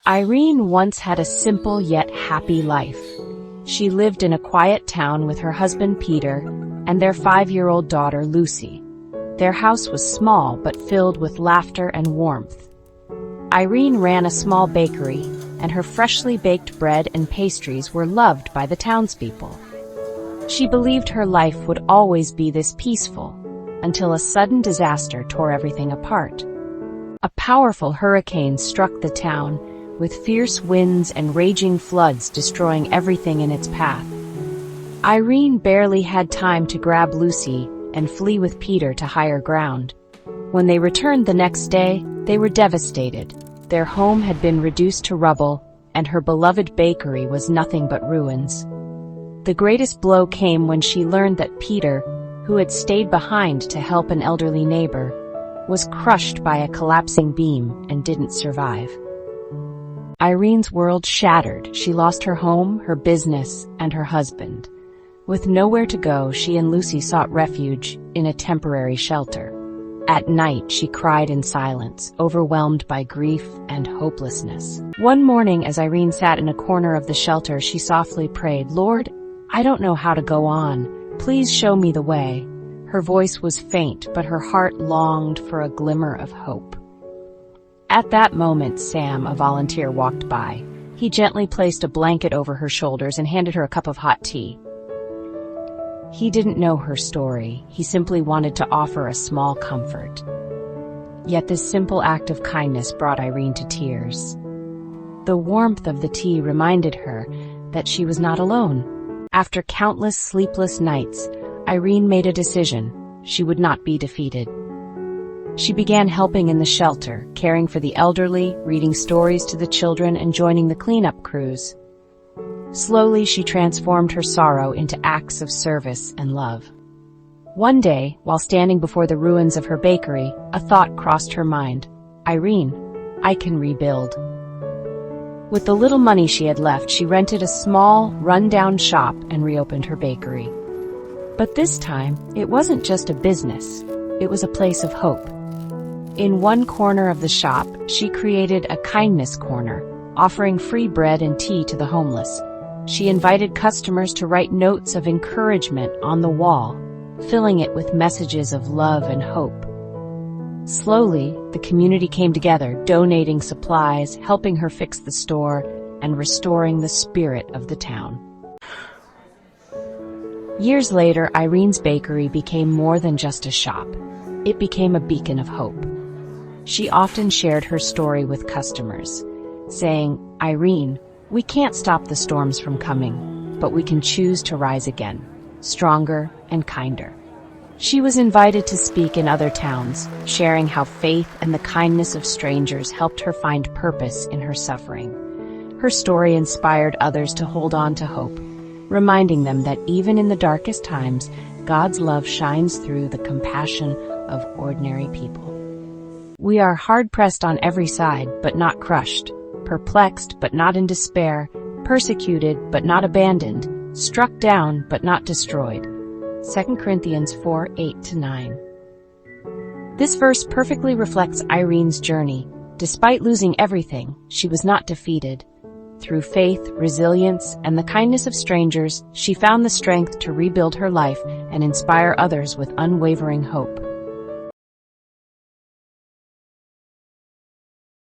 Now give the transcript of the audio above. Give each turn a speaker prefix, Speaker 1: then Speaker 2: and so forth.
Speaker 1: Irene once had a simple yet happy life. She lived in a quiet town with her husband Peter and their 5-year-old daughter Lucy. Their house was small but filled with laughter and warmth. Irene ran a small bakery, and her freshly baked bread and pastries were loved by the townspeople. She believed her life would always be this peaceful, until a sudden disaster tore everything apart. A powerful hurricane struck the town, with fierce winds and raging floods destroying everything in its path. Irene barely had time to grab Lucy and flee with Peter to higher ground. When they returned the next day, they were devastated. Their home had been reduced to rubble, and her beloved bakery was nothing but ruins. The greatest blow came when she learned that Peter, who had stayed behind to help an elderly neighbor, was crushed by a collapsing beam and didn't survive. Irene's world shattered. She lost her home, her business, and her husband. With nowhere to go, she and Lucy sought refuge in a temporary shelter. At night, she cried in silence, overwhelmed by grief and hopelessness. One morning, as Irene sat in a corner of the shelter, she softly prayed, "Lord, I don't know how to go on. Please show me the way." Her voice was faint, but her heart longed for a glimmer of hope. At that moment, Sam, a volunteer, walked by. He gently placed a blanket over her shoulders and handed her a cup of hot tea. He didn't know her story. He simply wanted to offer a small comfort. Yet this simple act of kindness brought Irene to tears. The warmth of the tea reminded her that she was not alone. After countless sleepless nights, Irene made a decision. She would not be defeated. She began helping in the shelter, caring for the elderly, reading stories to the children, and joining the cleanup crews. Slowly, she transformed her sorrow into acts of service and love. One day, while standing before the ruins of her bakery, a thought crossed her mind. "Irene, I can rebuild." With the little money she had left, she rented a small, run-down shop and reopened her bakery. But this time, it wasn't just a business. It was a place of hope. In one corner of the shop, she created a kindness corner, offering free bread and tea to the homeless. She invited customers to write notes of encouragement on the wall, filling it with messages of love and hope. Slowly, the community came together, donating supplies, helping her fix the store, and restoring the spirit of the town. Years later, Irene's bakery became more than just a shop. It became a beacon of hope. She often shared her story with customers, saying, "Irene, we can't stop the storms from coming, but we can choose to rise again, stronger and kinder." She was invited to speak in other towns, sharing how faith and the kindness of strangers helped her find purpose in her suffering. Her story inspired others to hold on to hope, reminding them that even in the darkest times, God's love shines through the compassion of ordinary people. We are hard-pressed on every side, but not crushed, perplexed but not in despair, persecuted but not abandoned, struck down but not destroyed. 2 Corinthians 4:8-9. This verse perfectly reflects Irene's journey. Despite losing everything, she was not defeated. Through faith, resilience, and the kindness of strangers, she found the strength to rebuild her life and inspire others with unwavering hope.